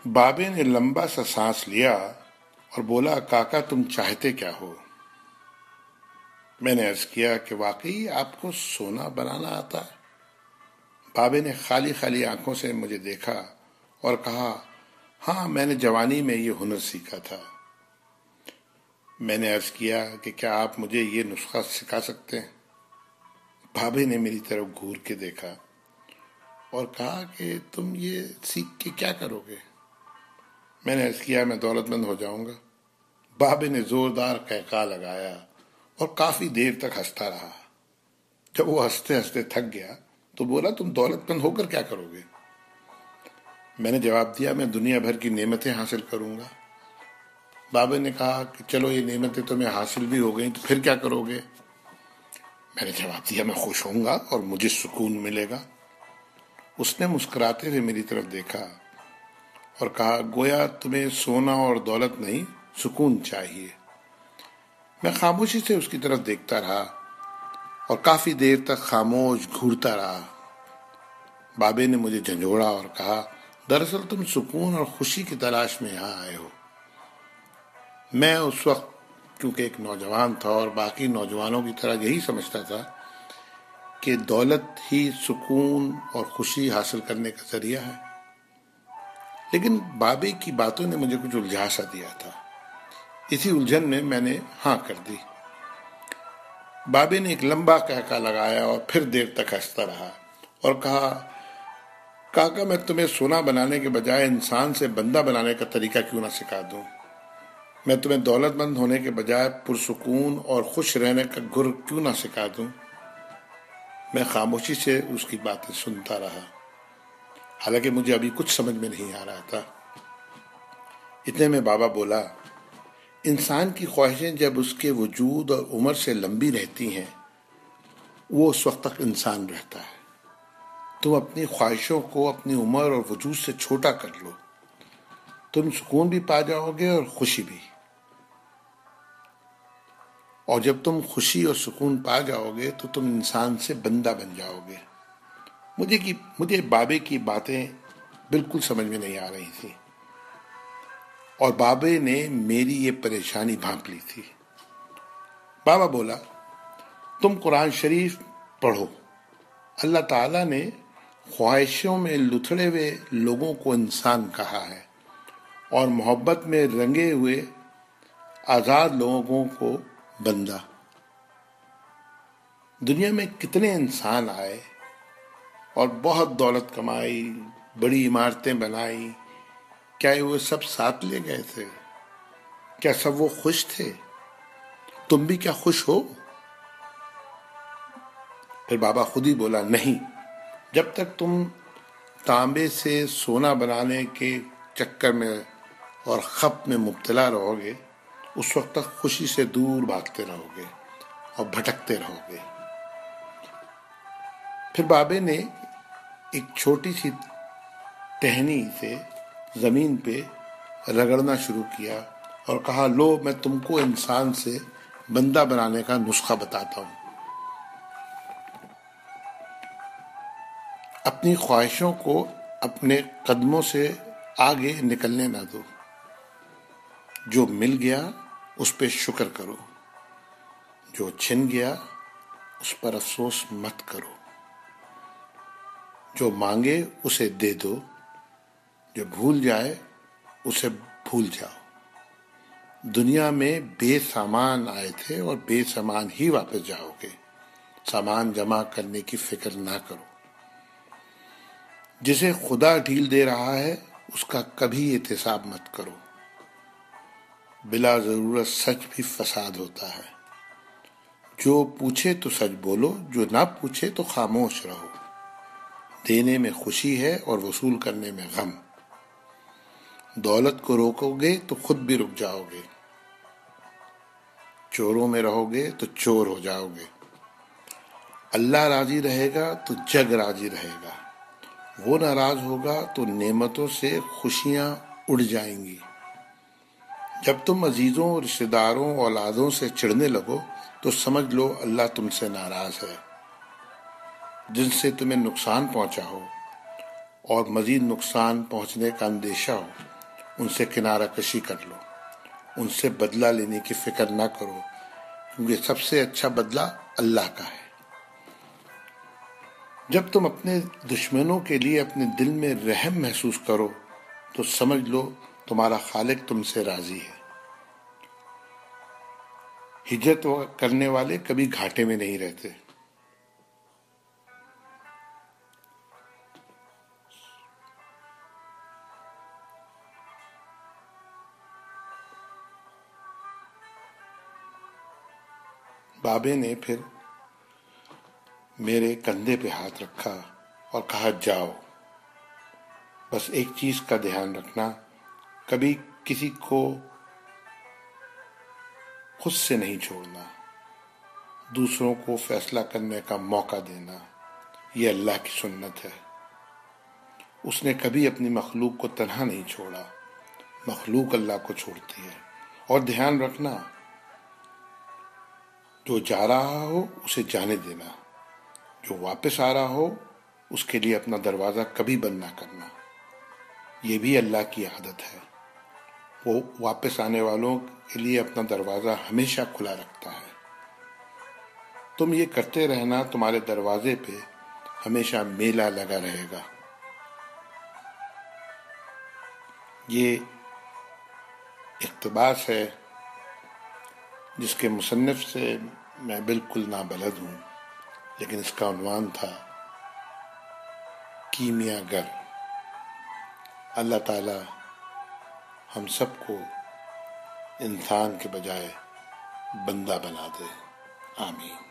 بابے نے لمبا سا سانس لیا اور بولا، کاکا تم چاہتے کیا ہو؟ میں نے عرض کیا کہ واقعی آپ کو سونا بنانا آتا ہے؟ بابے نے خالی خالی آنکھوں سے مجھے دیکھا اور کہا، ہاں میں نے جوانی میں یہ ہنر سیکھا تھا۔ میں نے عرض کیا کہ کیا آپ مجھے یہ نسخہ سکھا سکتے ہیں؟ بابے نے میری طرف گھور کے دیکھا اور کہا کہ تم یہ سیکھ کے کیا کرو گے؟ میں نے عرض کیا میں دولت مند ہو جاؤں گا۔ بابے نے زوردار قہقہہ لگایا اور کافی دیر تک ہنستا رہا۔ جب وہ ہنستے ہنستے تھک گیا تو بولا، تم دولت مند ہو کر کیا کرو گے؟ میں نے جواب دیا، میں دنیا بھر کی نعمتیں حاصل کروں گا۔ بابے نے کہا کہ چلو یہ نعمتیں تمہیں حاصل بھی ہو گئیں تو پھر کیا کرو گے؟ میں نے جواب دیا، میں خوش ہوں گا اور مجھے سکون ملے گا۔ اس نے مسکراتے ہوئے میری طرف دیکھا اور کہا، گویا تمہیں سونا اور دولت نہیں، سکون چاہیے۔ میں خاموشی سے اس کی طرف دیکھتا رہا اور کافی دیر تک خاموش گھورتا رہا۔ بابے نے مجھے جھنجھوڑا اور کہا، دراصل تم سکون اور خوشی کی تلاش میں یہاں آئے ہو۔ میں اس وقت کیونکہ ایک نوجوان تھا اور باقی نوجوانوں کی طرح یہی سمجھتا تھا کہ دولت ہی سکون اور خوشی حاصل کرنے کا ذریعہ ہے، لیکن بابے کی باتوں نے مجھے کچھ الجھا سا دیا تھا۔ اسی الجھن میں نے ہاں کر دی۔ بابے نے ایک لمبا قہقہہ لگایا اور پھر دیر تک ہنستا رہا اور کہا، کاکا میں تمہیں سونا بنانے کے بجائے انسان سے بندہ بنانے کا طریقہ کیوں نہ سکھا دوں؟ میں تمہیں دولت مند ہونے کے بجائے پرسکون اور خوش رہنے کا گر کیوں نہ سکھا دوں؟ میں خاموشی سے اس کی باتیں سنتا رہا، حالانکہ مجھے ابھی کچھ سمجھ میں نہیں آ رہا تھا۔ اتنے میں بابا بولا، انسان کی خواہشیں جب اس کے وجود اور عمر سے لمبی رہتی ہیں وہ اس وقت تک انسان رہتا ہے۔ تم اپنی خواہشوں کو اپنی عمر اور وجود سے چھوٹا کر لو، تم سکون بھی پا جاؤ گے اور خوشی بھی۔ اور جب تم خوشی اور سکون پا جاؤ گے تو تم انسان سے بندہ بن جاؤ گے۔ مجھے بابے کی باتیں بالکل سمجھ میں نہیں آ رہی تھی اور بابے نے میری یہ پریشانی بھانپ لی تھی۔ بابا بولا، تم قرآن شریف پڑھو۔ اللہ تعالیٰ نے خواہشوں میں لتھڑے ہوئے لوگوں کو انسان کہا ہے اور محبت میں رنگے ہوئے آزاد لوگوں کو بندہ۔ دنیا میں کتنے انسان آئے اور بہت دولت کمائی، بڑی عمارتیں بنائی، کیا وہ سب ساتھ لے گئے تھے؟ کیا سب وہ خوش تھے؟ تم بھی کیا خوش ہو؟ پھر بابا خود ہی بولا، نہیں، جب تک تم تانبے سے سونا بنانے کے چکر میں اور خپ میں مبتلا رہو گے اس وقت تک خوشی سے دور بھاگتے رہو گے اور بھٹکتے رہو گے۔ پھر بابے نے ایک چھوٹی سی ٹہنی سے زمین پہ رگڑنا شروع کیا اور کہا، لو میں تم کو انسان سے بندہ بنانے کا نسخہ بتاتا ہوں۔ اپنی خواہشوں کو اپنے قدموں سے آگے نکلنے نہ دو۔ جو مل گیا اس پہ شکر کرو، جو چھن گیا اس پر افسوس مت کرو، جو مانگے اسے دے دو، جو بھول جائے اسے بھول جاؤ۔ دنیا میں بے سامان آئے تھے اور بے سامان ہی واپس جاؤ گے۔ سامان جمع کرنے کی فکر نہ کرو۔ جسے خدا ڈھیل دے رہا ہے اس کا کبھی احتساب مت کرو۔ بلا ضرورت سچ بھی فساد ہوتا ہے۔ جو پوچھے تو سچ بولو، جو نہ پوچھے تو خاموش رہو۔ دینے میں خوشی ہے اور وصول کرنے میں غم۔ دولت کو روکو گے تو خود بھی رک جاؤ گے۔ چوروں میں رہو گے تو چور ہو جاؤ گے۔ اللہ راضی رہے گا تو جگ راضی رہے گا، وہ ناراض ہوگا تو نعمتوں سے خوشیاں اڑ جائیں گی۔ جب تم عزیزوں، رشتہ داروں، اولادوں سے چڑھنے لگو تو سمجھ لو اللہ تم سے ناراض ہے۔ جن سے تمہیں نقصان پہنچا ہو اور مزید نقصان پہنچنے کا اندیشہ ہو ان سے کنارہ کشی کر لو، ان سے بدلہ لینے کی فکر نہ کرو، کیونکہ سب سے اچھا بدلہ اللہ کا ہے۔ جب تم اپنے دشمنوں کے لیے اپنے دل میں رحم محسوس کرو تو سمجھ لو تمہارا خالق تم سے راضی ہے۔ ہجرت کرنے والے کبھی گھاٹے میں نہیں رہتے۔ بابے نے پھر میرے کندھے پہ ہاتھ رکھا اور کہا، جاؤ، بس ایک چیز کا دھیان رکھنا، کبھی کسی کو خود سے نہیں چھوڑنا، دوسروں کو فیصلہ کرنے کا موقع دینا، یہ اللہ کی سنت ہے۔ اس نے کبھی اپنی مخلوق کو تنہا نہیں چھوڑا، مخلوق اللہ کو چھوڑتی ہے۔ اور دھیان رکھنا، جو جا رہا ہو اسے جانے دینا، جو واپس آ رہا ہو اس کے لیے اپنا دروازہ کبھی بند نہ کرنا۔ یہ بھی اللہ کی عادت ہے، وہ واپس آنے والوں کے لیے اپنا دروازہ ہمیشہ کھلا رکھتا ہے۔ تم یہ کرتے رہنا، تمہارے دروازے پہ ہمیشہ میلہ لگا رہے گا۔ یہ اقتباس ہے جس کے مصنف سے میں بالکل نابلد ہوں، لیکن اس کا عنوان تھا کیمیا گر۔ اللہ تعالی ہم سب کو انسان کے بجائے بندہ بنا دے، آمین۔